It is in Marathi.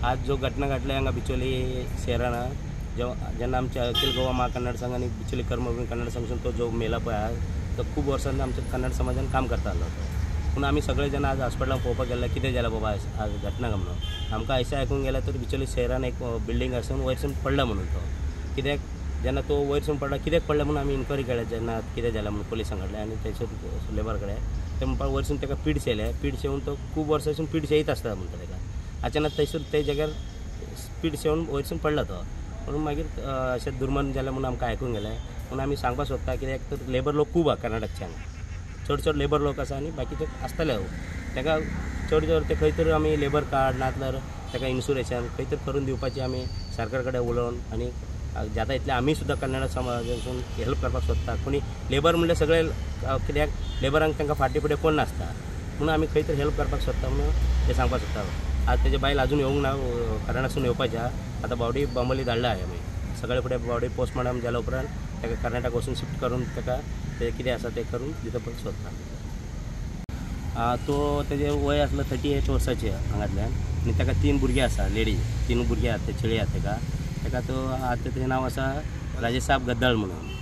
आज जो घटना घडल्या हांगा बिचोली शहरान जेन्ना आमच्या अखिल गोवा महाकन्नड संघ आणि बिचोली कर्मभूमी कन्नड संघान तो जो मेला पळय आसा तो खूब वर्सांनी आमच्या कन्नड समाजान काम करता आसलो तो पूण आमी सगळे जाण आज हॉस्पिटलान पळोवपाक गेल्ले कितें जालें बाबा आज घटना म्हणून आमकां अशें आयकूंक गेलें तर बिचोली शहरान एक बिल्डींग आसून वयरसून पडला म्हणून तो कित्याक जेन्ना तो वयरसून पडला कित्याक पडला म्हणून आमी इन्क्वायरी केले जेन्ना कितें जालें म्हणून पुलिसां कडल्यान आनी थंयसर लेबर कडेन ते म्हणपाक वयरसून ताका पीड शेयले पीड शेवून तो खूब वर्सांसून पीड शेयत आसता म्हणटा ताका अचानक थंयसर ते जाग्यार पीड शेवून वयरसून पडला तो म्हणून मागीर अशें दुर्मरण जालें म्हणून आमकां आयकूंक गेलें म्हणून आमी सांगपाक सोदता कित्याक तर लेबर लोक खूब आसा कर्नाटकच्यान चड लेबर लोक आसा आनी बाकीचे आसतले ताका चड ते खंय तर आमी लेबर कार्ड नाजाल्यार ताका इन्शुरन्सान खंय तर करून दिवपाची आमी सरकार कडेन उलोवन आनी जाता इतले आमी सुद्दां कन्नड समाजासून हेल्प करपाक सोदता कोणी लेबर म्हणल्यार सगळे कित्याक लेबरांक तांकां फाटीं फुडें कोण नासता म्हणून आमी खंय तर हेल्प करपाक सोदता म्हणून ते सांगपाक सोदता आज तेजे बायल अजून येवंक ना कर्नाटकसून येवपाचें आतां बावडी बांबोली धाडला आमी सगळे फुडें बावडी पोस्टमार्टम जाल्या उपरांत ताका कर्नाटक वचून शिफ्ट करून ताका ते कितें आसा तें करून दिवपाक सोदता तो तेजें वय आसलो 38 वर्साचें हांगांतल्यान आनी ताका 3 भुरगीं आसा लेडी 3 भुरगीं आसा ते चेळी आसा ताका तो आतां तेजें नांव आसा राजेसाब गद्दाळ म्हणून